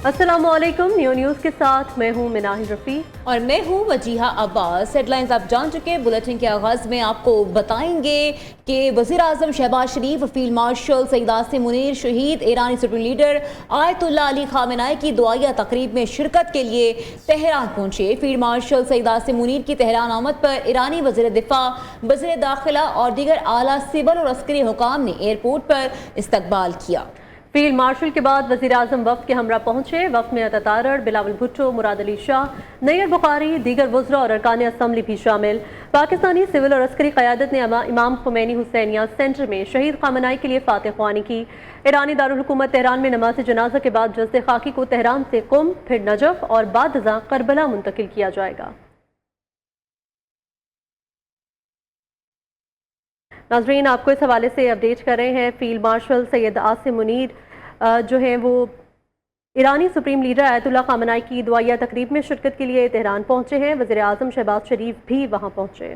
अस्सलाम वालेकुम। न्यूज़ के साथ मैं हूँ मिनाहिल रफ़ी और मैं हूँ वजीहा अब्बास। हेडलाइंस आप जान चुके। बुलेटिन के आगाज़ में आपको बताएंगे कि वज़ीर आज़म शहबाज शरीफ, फील्ड मार्शल सईद आसिम मुनीर, शहीद ईरानी सुप्रीम लीडर आयतुल्लाह अली खामेनाई की दुआया तकरीब में शिरकत के लिए तेहरान पहुँचे। फील्ड मार्शल सईद आसिम मुनीर की तेहरान आमद पर ईरानी वज़ीर दिफा, वज़ीर दाखिला और दीगर आला सिविल और अस्करी हुकाम ने एयरपोर्ट पर इस्तकबाल किया। फील्ड मार्शल के बाद वज़ीर आज़म वफ़द के हमरा पहुँचे। वफ़द में अतातारड़, बिलावल भुट्टो, मुराद अली शाह, नैयर बुखारी, दीगर वज़रा और अरकान असम्बली भी शामिल। पाकिस्तानी सिविल और अस्करी क़यादत ने इमाम खुमैनी हुसैनिया सेंटर में शहीद खामेनाई के लिए फातिह ख्वानी की। ईरानी दारुल हुकूमत तेहरान में नमाज जनाजा के बाद जस्द खाकी को तेहरान से कुम, फिर नजफ़ और बाद अज़ां करबला मुंतकिल किया जाएगा। नाज़रीन, आपको इस हवाले से अपडेट कर रहे हैं। फील्ड मार्शल सैयद आसिम मुनीर जो हैं वो ईरानी सुप्रीम लीडर आयतुल्लाह खामेनाई की दुआया तकरीब में शिरकत के लिए तेहरान पहुँचे हैं। वज़ीर आज़म शहबाज शरीफ भी वहाँ पहुँचे।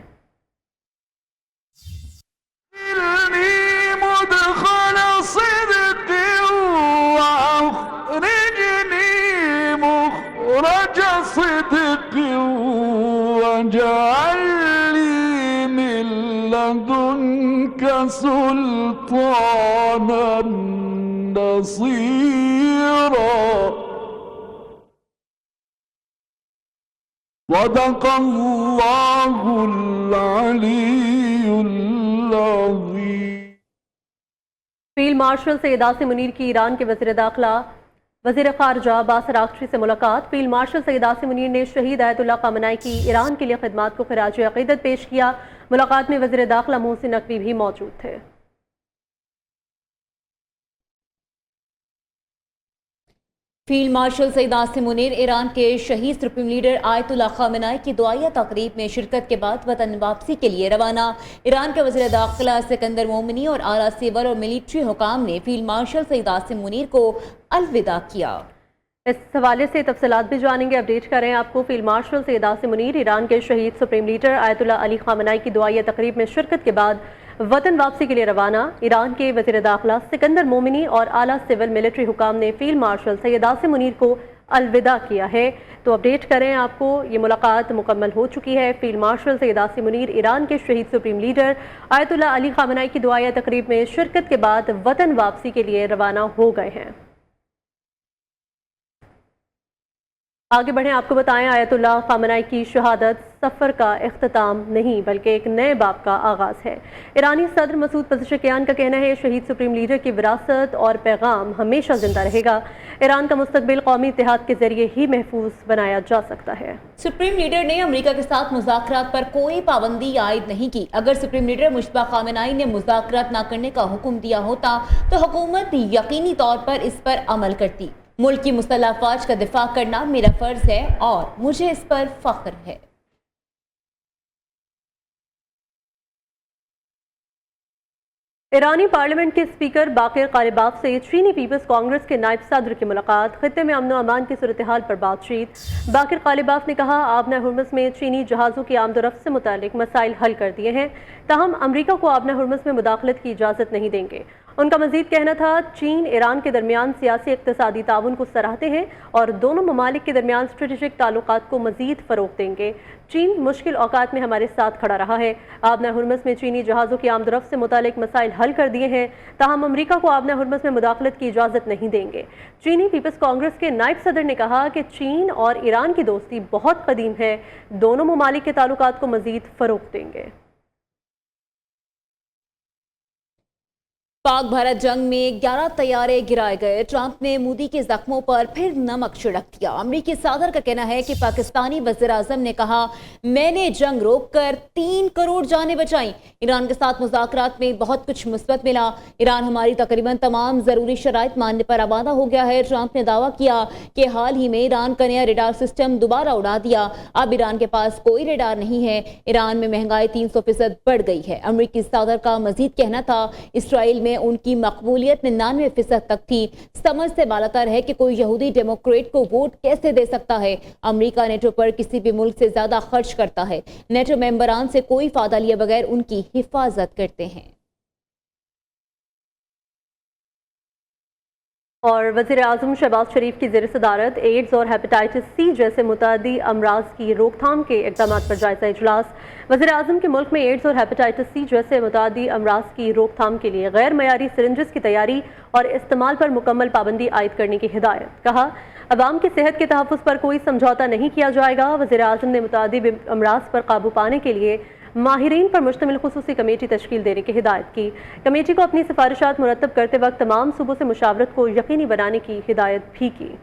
सुल्ताना नसीरा सदक़ल्लाहुल अलीयुल अज़ीम। फील्ड मार्शल सैयद आसिम मुनीर की ईरान के वज़ीर दाखिला वज़ीर ख़ारजा अब्बास अराग़ची से मुलाकात। फील्ड मार्शल सैयद आसिम मुनीर ने शहीद आयतुल्लाह खामेनाई की ईरान के लिए खिदमात को ख़िराज अक़ीदत पेश किया। मुलाकात में वज़ीर दाखिला मोहसिन नकवी भी मौजूद थे। Field marshal Syed Asim Munir Iran के शहीद सुप्रीम लीडर आयतुल्लाह खामेनाई की दुआया तकरीब में शिरकत के बाद वतन वापसी के लिए रवाना। ईरान के वज़ीर दाखिला सिकंदर मोमिनी और आला सिविल और मिलिट्री हुकाम ने फील्ड मार्शल सईद आसिम मुनीर को अलविदा किया। इस हवाले से तफसीलात भी जानेंगे, अपडेट करें आपको। Field marshal Syed Asim Munir Iran के शहीद सुप्रीम लीडर आयतुल्लाह अली खामेनाई की दुआया तकरीब में शिरकत के बाद वतन वापसी के लिए रवाना। ईरान के वज़ीर दाखिला सिकंदर मोमिनी और आला सिविल मिलिट्री हुकाम ने फील्ड मार्शल सैयद आसिम मुनीर को अलविदा किया है। तो अपडेट करें आपको, ये मुलाकात मुकम्मल हो चुकी है। Field marshal Syed Asim Munir Iran के शहीद सुप्रीम लीडर आयतुल्लाह अली खामेनाई की दुआया तकरीब में शिरकत के बाद वतन वापसी के लिए रवाना हो गए हैं। आगे बढ़ें, आपको बताएं आयतुल्लाह खामेनाई की शहादत सफ़र का इख्तिताम नहीं बल्कि एक नए बाब का आगाज़ है। ईरानी सदर मसूद पज़ेश्कियान का कहना है शहीद सुप्रीम लीडर की विरासत और पैगाम हमेशा जिंदा रहेगा। ईरान का मुस्तकबिल कौमी इत्तेहाद के जरिए ही महफूज बनाया जा सकता है। सुप्रीम लीडर ने अमेरिका के साथ मुज़ाकरात पर कोई पाबंदी आयद नहीं की। अगर सुप्रीम लीडर मुश्तबा खामेनाई ने मुज़ाकरात न करने का हुक्म दिया होता तो हुकूमत यकीनी तौर पर इस पर अमल करती। मुल्क की मुसल्लह अफ़वाज का दिफा करना मेरा फ़र्ज है और मुझे इस पर फ़ख्र है। ईरानी पार्लियामेंट के स्पीकर बाकिर कालिबाफ से चीनी पीपल्स कांग्रेस के नायब सदर की मुलाकात। खित्ते में अमन व अमान की सूरत हाल पर बातचीत। बाकिर कालिबाफ ने कहा आबना हुर्मुज़ में चीनी जहाज़ों की आमदोरफ्त से मुतालिक मसाइल हल कर दिए हैं, ताहम अमरीका को आबना हुर्मुज़ में मुदाखलत की इजाज़त नहीं देंगे। उनका मजीद कहना था चीन ईरान के दरमियान सियासी इक़्तिसादी ताउन को सराहते हैं और दोनों ममालिक के दरमियान स्ट्रेटेजिक ताल्लुकात को मजीद फ़रोग़ देंगे। चीन मुश्किल औकात में हमारे साथ खड़ा रहा है। आबना हुर्मुज़ में चीनी जहाज़ों की आमदरफ्त से मुतालिक मसाइल हल कर दिए हैं, ताहम अमरीका को आबना हुर्मुज़ में मुदाखलत की इजाज़त नहीं देंगे। चीनी पीपल्स कांग्रेस के नायब सदर ने कहा कि चीन और ईरान की दोस्ती बहुत कदीम है, दोनों ममालिक के ताल्लुकात को मजीद फ़रोग़ देंगे। पाक भारत जंग में 11 तैयारे गिराए गए। ट्रंप ने मोदी के जख्मों पर फिर नमक छिड़क दिया। अमरीकी सदर का कहना है कि पाकिस्तानी वज़ीर आज़म ने कहा मैंने जंग रोककर 3 करोड़ जानें बचाई। ईरान के साथ मुज़ाकरात में बहुत कुछ मुस्बत मिला। ईरान हमारी तकरीबन तमाम ज़रूरी शराइत मानने पर आमादा हो गया है। ट्रंप ने दावा किया कि हाल ही में ईरान का नया रेडार सिस्टम दोबारा उड़ा दिया। अब ईरान के पास कोई रेडार नहीं है। ईरान में महंगाई 300% बढ़ गई है। अमरीकी सदर का मजीद कहना था इसराइल में उनकी मकबूलियत 99% तक थी। समझ से बालातर है कि कोई यहूदी डेमोक्रेट को वोट कैसे दे सकता है। अमेरिका नेटो पर किसी भी मुल्क से ज्यादा खर्च करता है। नेटो मेंबरान से कोई फायदा लिए बगैर उनकी हिफाजत करते हैं। اور وزیر اعظم شہباز شریف کی زیر صدارت ایڈز اور ہیپیٹائٹس سی جیسے متعدی امراض کی روک تھام کے اقدامات پر جائزہ اجلاس۔ وزیر اعظم کے ملک میں ایڈز اور ہیپیٹائٹس سی جیسے متعدی امراض کی روک تھام کے لیے غیر معیاری سرنجز کی تیاری اور استعمال پر مکمل پابندی عائد کرنے کی ہدایت۔ کہا عوام کی صحت کے تحفظ پر کوئی سمجھوتہ نہیں کیا جائے گا۔ وزیر اعظم نے متعدی امراض پر قابو پانے کے لیے ماہرین پر مشتمل خصوصی کمیٹی تشکیل دینے کی ہدایت کی۔ کمیٹی کو اپنی سفارشات مرتب کرتے وقت تمام صوبوں سے مشاورت کو یقینی بنانے کی ہدایت بھی کی۔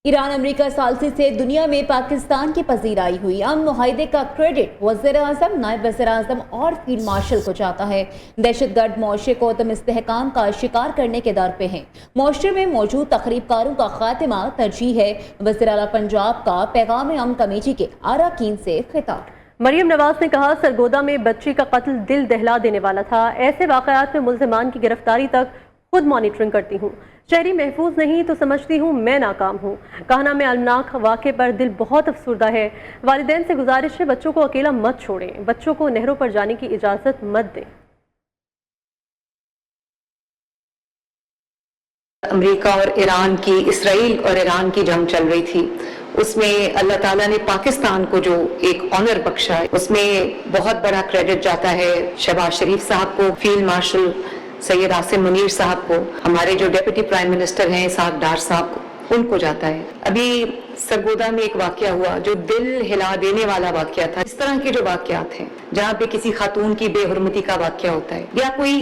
ایران امریکہ ثالثی سے دنیا میں پاکستان کی پذیرائی ہوئی۔ امن معاہدے کا کریڈٹ وزیر اعظم، نائب وزیر اعظم اور فیلڈ مارشل کو جاتا ہے۔ دہشت گرد معاشرے کو عدم استحکام کا شکار کرنے کے دور پہ ہیں۔ معاشرے میں موجود تخریب کاروں کا خاتمہ ترجیح ہے۔ وزیر اعلیٰ پنجاب کا پیغام امن کمیٹی کے اراکین سے خطاب۔ مریم نواز نے کہا سرگودا میں بچی کا قتل دل دہلا دینے والا تھا۔ ایسے واقعات میں ملزمان کی گرفتاری تک خود مانیٹرنگ کرتی ہوں۔ شہری محفوظ نہیں تو سمجھتی ہوں میں ناکام ہوں۔ کہنا میں المناک واقعے پر دل بہت افسردہ ہے۔ والدین سے گزارش ہے بچوں کو اکیلا مت چھوڑیں، بچوں کو نہروں پر جانے کی اجازت مت دیں۔ امریکہ اور ایران کی، اسرائیل اور ایران کی جنگ چل رہی تھی، اس میں اللہ تعالیٰ نے پاکستان کو جو ایک آنر بخشا ہے، اس میں بہت بڑا کریڈٹ جاتا ہے شہباز شریف صاحب کو، فیلڈ مارشل سید عاصم منیر صاحب کو، ہمارے جو ڈیپٹی پرائم منسٹر ہیں اسحاق ڈار صاحب کو، ان کو جاتا ہے۔ ابھی سرگودا میں ایک واقعہ ہوا جو دل ہلا دینے والا واقعہ تھا۔ اس طرح کے جو واقعات ہیں جہاں پہ کسی خاتون کی بے حرمتی کا واقعہ ہوتا ہے، یا کوئی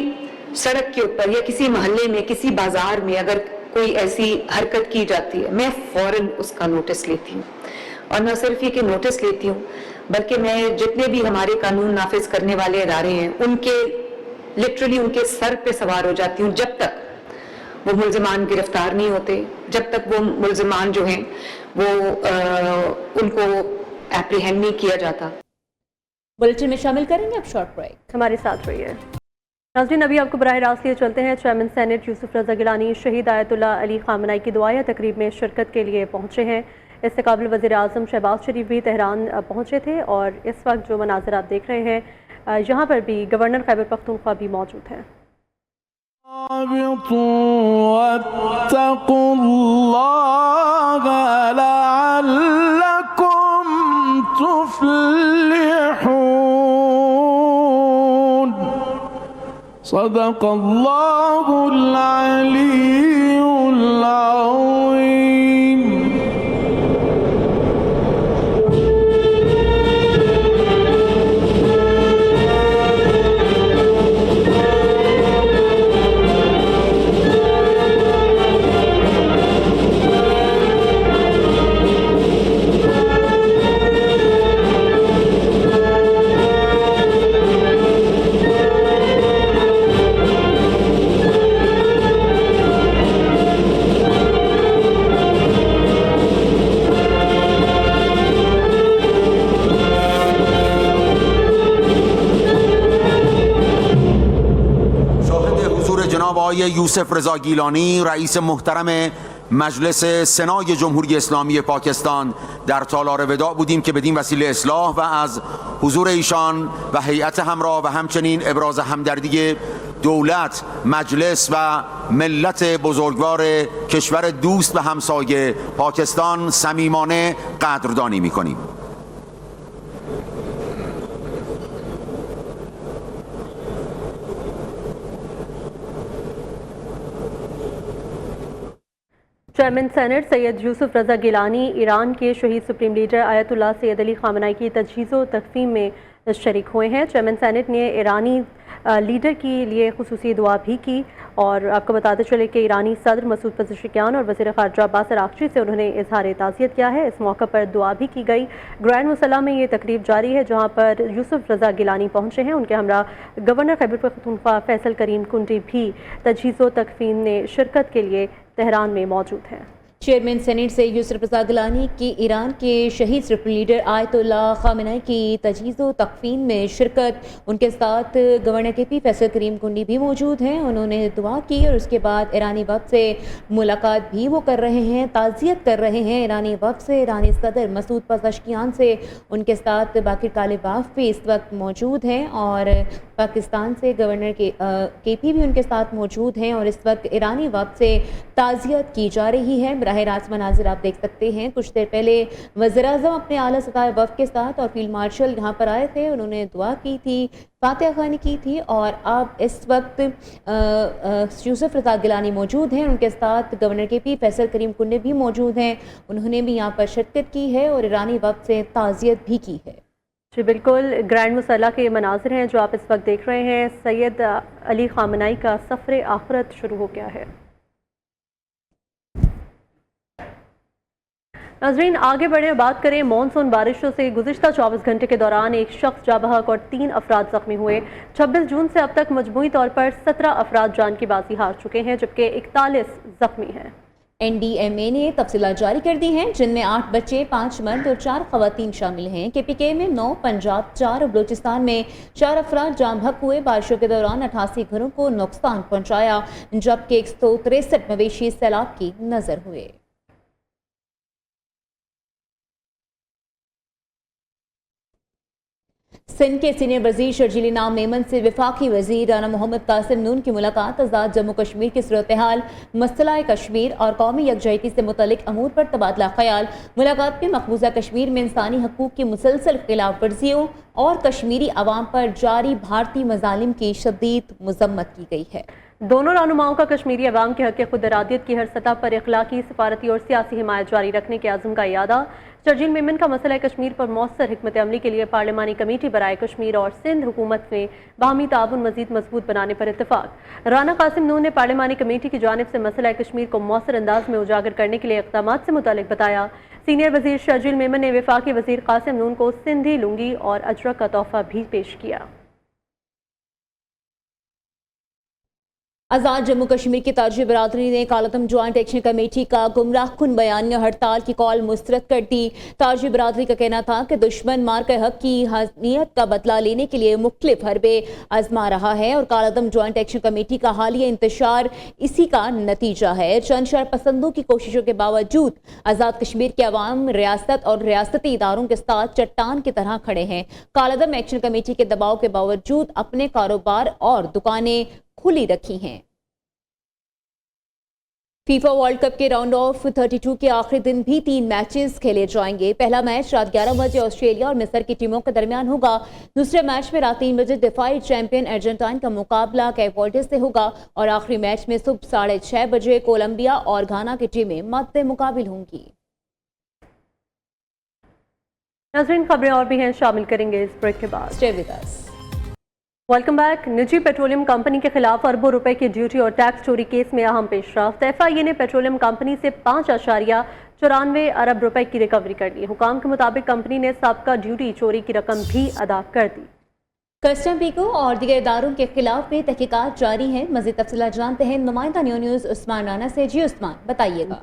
سڑک کے اوپر یا کسی محلے میں، کسی بازار میں اگر کوئی ایسی حرکت کی جاتی ہے، میں فوراً اس کا نوٹس لیتی ہوں۔ اور نہ صرف یہ کہ نوٹس لیتی ہوں، بلکہ میں جتنے بھی ہمارے قانون نافذ کرنے والے ادارے ہیں ان کے لٹرلی ان کے سر پہ سوار ہو جاتی ہوں جب تک وہ ملزمان گرفتار نہیں ہوتے، جب تک وہ ملزمان جو ہیں وہ ان کو اپریہینڈ نہیں کیا جاتا۔ بلٹن میں شامل کریں گے اب شارٹ بریک۔ ہمارے ساتھ رہیے ناظرین۔ ابھی آپ کو براہ راست لیے چلتے ہیں چیئرمین سینٹ یوسف رضا گیلانی شہید آیت اللہ علی خامنہئی کی دعائیہ تقریب میں شرکت کے لیے پہنچے ہیں۔ اس سے قبل وزیر اعظم شہباز شریف بھی تہران پہنچے تھے، اور اس وقت جو مناظر آپ دیکھ رہے ہیں یہاں پر بھی گورنر خیبر پختونخوا بھی موجود ہیں۔ واتقوا اللہ لعلکم تفلحون۔ صدق اللہ العلی العظیم۔ یوسف رضا گیلانی رئیس محترم مجلس سنای جمهوری اسلامی پاکستان در تالار وداع بودیم که بدین وسیله اصلاح و از حضور ایشان و هیئت همراه و همچنین ابراز همدردی دولت، مجلس و ملت بزرگوار کشور دوست و همسایه پاکستان صمیمانه قدردانی می‌کنیم. چیئرمین سینٹ سید یوسف رضا گیلانی ایران کے شہید سپریم لیڈر آیت اللہ سید علی خامنہئی کی تجہیز و تکفین میں شریک ہوئے ہیں۔ چیئرمین سینٹ نے ایرانی لیڈر کے لیے خصوصی دعا بھی کی، اور آپ کو بتاتے چلے کہ ایرانی صدر مسعود پزشکیان اور وزیر خارجہ عباس اراغچی سے انہوں نے اظہار تعزیت کیا ہے۔ اس موقع پر دعا بھی کی گئی۔ گرینڈ مسلح میں یہ تقریب جاری ہے جہاں پر یوسف رضا گیلانی پہنچے ہیں۔ ان کے ہمراہ گورنر خیبر پختونخوا فیصل کریم کنڈی بھی تجہیز و تکفین میں شرکت کے لیے تہران میں موجود ہیں۔ चेयरमैन सेनेट से यूसुफ रज़ा गिलानी की ईरान के शहीद सुप्रीम लीडर आयतुल्लाह ख़ामेनी की तजहीज़ व तकफ़ीन में शिरकत। उनके साथ गवर्नर KP फैसल करीम कुंडी भी मौजूद हैं। उन्होंने दुआ की और उसके बाद ईरानी वफ़द से मुलाकात भी वो कर रहे हैं, ताज़ियत कर रहे हैं ईरानी वफ़द से। ईरानी सदर मसूद पज़ेश्कियान से उनके साथ बाकिर कालिबाफ भी इस वक्त मौजूद हैं और पाकिस्तान से गवर्नर KP भी उनके साथ मौजूद हैं और इस वक्त ईरानी वफ़द से ताज़ियत की जा रही है। बराह रास्त मनाजिर आप देख सकते हैं। कुछ देर पहले वज़ीर-ए-आज़म अपने आला सतह वफ़द के साथ और फील्ड मार्शल यहाँ पर आए थे, उन्होंने दुआ की थी, फातिहा ख़्वानी की थी और अब इस वक्त यूसुफ रज़ा गिलानी मौजूद हैं, उनके साथ गवर्नर KP फैसल करीम कुंडी भी मौजूद हैं। उन्होंने भी यहाँ पर शिरकत की है और ईरानी वफ़द से ताज़ियत भी की है। जी बिल्कुल, ग्रैंड मुसल्ला के मनाजिर हैं जो आप इस वक्त देख रहे हैं। सैयद अली ख़ामेनी का सफ़र आखिरत शुरू हो गया है। नाज़रीन आगे बढ़े, बात करें मॉनसून बारिशों से। गुज़िश्ता 24 घंटे के दौरान एक शख्स जाँ बहक और 3 अफराद ज़ख्मी हुए। 26 जून से अब तक मजमूई तौर पर 17 अफराद जान की बाजी हार चुके हैं जबकि 41 ज़ख्मी हैं। NDMA ने तफसीलात जारी कर दी हैं जिनमें 8 बच्चे, 5 मर्द और 4 ख़वातीन शामिल हैं। KPK में 9, पंजाब 4 और बलूचिस्तान में 4 अफराद जाँ बहक हुए। बारिशों के दौरान 88 घरों को नुकसान पहुँचाया जबकि 163 मवेशी सैलाब की नज़र हुए। सिंध के सीनियर वजीर शर्जील नाम मेमन से वफाकी वजीर राना मोहम्मद कासिम नून की मुलाकात। आज़ाद जम्मू कश्मीर की सूरत हाल, मसला कश्मीर और कौमी यकजहती से मुतल्लिक अमूर पर तबादला ख्याल। मुलाकात में मकबूजा कश्मीर में इंसानी हकूक़ की मुसलसल खिलाफ वर्जियों और कश्मीरी अवाम पर जारी भारतीय मजालिम की शदीद मजम्मत की गई है। दोनों रहनुमाओं का कश्मीरी अवाम के हक़ खुद इरादियत की हर सतह पर इखलाकी, सफारती और सियासी हिमायत जारी रखने के आज़म का यादा। शर्जील मेमन का मसला कश्मीर पर मौसर हिकमत अमली के लिए पार्लिमानी कमेटी बराए कश्मीर और सिंध हुकूमत में बाहमी ताउन मजीद मजबूत बनाने पर इत्तफाक। राना कासिम नून ने पार्लिमानी कमेटी की जानिब से मसला कश्मीर को मौसर अंदाज में उजागर करने के लिए इक़दामात से मुतालिक बताया। सीनियर वजीर शर्जील मेमन ने वफाकी वजीर कासिम नून को सिंधी लुंगी और अजरक का तोहफा भी पेश किया। आज़ाद जम्मू कश्मीर की ताजी बरादरी ने कालतम ज्वाइंट एक्शन कमेटी का गुमराह कुन बयान हड़ताल की कॉल मुस्तरद कर दी। ताजी बरादरी का कहना था कि दुश्मन मार के हक की हनीयत का बदला लेने के लिए मुख्तलिफ हरबे आजमा रहा है और कालतम ज्वाइंट एक्शन कमेटी का हालिया इंतशार इसी का नतीजा है। चंद शर पसंदों की कोशिशों के बावजूद आज़ाद कश्मीर के अवाम रियासत और रियासती इदारों के साथ चट्टान की तरह खड़े हैं। कालतम एक्शन कमेटी के दबाव के बावजूद अपने कारोबार और दुकानें खुली रखी हैं। फीफा वर्ल्ड कप के राउंड ऑफ 32 के आखिरी दिन भी 3 मैचेस खेले जाएंगे। पहला मैच रात 11 बजे ऑस्ट्रेलिया और मिस्र की टीमों के दरमियान होगा। दूसरे मैच में रात 3 बजे दिफाई चैंपियन अर्जेंटाइन का मुकाबला कैप वर्डे से होगा और आखिरी मैच में सुबह 6:30 बजे कोलंबिया और घाना की टीमें मद्दे मुकाबिल होंगी। नाज़रीन खबरें और भी हैं, शामिल करेंगे इस ब्रेक के बाद। Stay with us. Welcome back. निजी पेट्रोलियम कंपनी के खिलाफ अरबों रुपए की ड्यूटी और टैक्स चोरी केस में अहम पेशरफ्त। FIA ने पेट्रोलियम कंपनी से 5.94 अरब रुपए की रिकवरी कर ली। हुकाम के मुताबिक कंपनी ने सबका ड्यूटी चोरी की रकम भी अदा कर दी। कस्टम ब्यूरो और दीगर इदारों के खिलाफ भी तहकीकात जारी हैं। मज़ीद तफसीलात जानते हैं नुमाइंदा न्यूज़ उस्मान राना से। जी उस्मान, बताइएगा।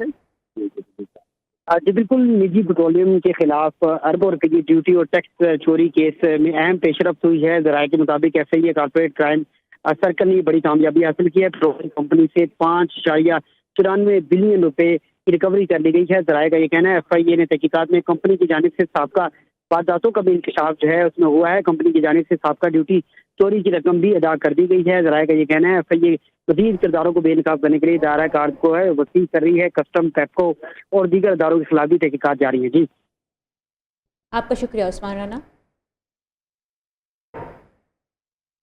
जी बिल्कुल, निजी पेट्रोलियम के खिलाफ अरबों रुपए की ड्यूटी और टैक्स चोरी केस में अहम पेशरफ्त हुई है। ज़राए के मुताबिक FIA कॉर्पोरेट क्राइम सर्कल ने बड़ी कामयाबी हासिल की है। पेट्रोलियम कंपनी से 5.94 बिलियन रुपए की रिकवरी कर ली गई है। ज़राए का ये कहना है FIA ने तहकीकात में कंपनी की जानिब से साबका वारदातों का भी इंकशाफ जो है उसमें हुआ है। कंपनी की जानिब से साबका ड्यूटी चोरी की रकम भी अदा कर दी गई है। ज़राए का ये कहना है FIA मज़ीद किरदारों को बेनकाब करने के लिए दायरा कार को है वसी कर रही है। कस्टम, पेप्को और दीगर इदारों के खिलाफ भी तहकीकात जारी है। जी आपका शुक्रिया उस्मान राना।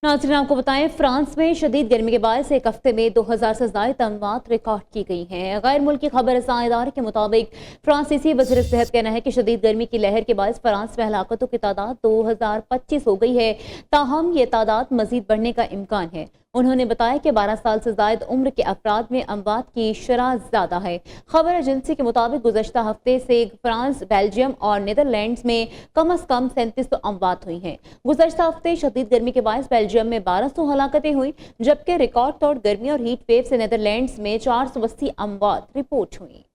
नाज़रीन आपको बताएं, फ्रांस में शदीद गर्मी के बायस एक हफ्ते में 2000 से ज़ायद अमवात रिकॉर्ड की गई हैं। गैर मुल्की खबर रसां इदारे के मुताबिक फ्रांसीसी वज़ीर सेहत कहना है कि शदीद गर्मी की लहर के बायस फ्रांस में हलाकतों की तादाद 2025 हो गई है। ताहम ये तादाद मजीद बढ़ने का इम्कान है। उन्होंने बताया कि 12 साल से ज़ायद उम्र के अफराद में अमवात की शरह ज़्यादा है। खबर एजेंसी के मुताबिक गुज़श्ता हफ्ते से फ्रांस, बेल्जियम और नीदरलैंड्स में कम अज़ कम 3700 अमवात हुई हैं। गुज़श्ता हफ्ते शदीद गर्मी के बायस बेल्जियम में 1200 हलाकतें हुई जबकि रिकॉर्ड तोड़ गर्मी और हीट वेव से नीदरलैंड्स में 480 अमवात रिपोर्ट हुई।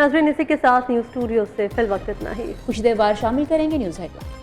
नाज़रीन, इसी के साथ न्यूज़ स्टूडियो से फिल वक्त इतना ही। कुछ देर बाद शामिल करेंगे न्यूज़ हेडलाइन।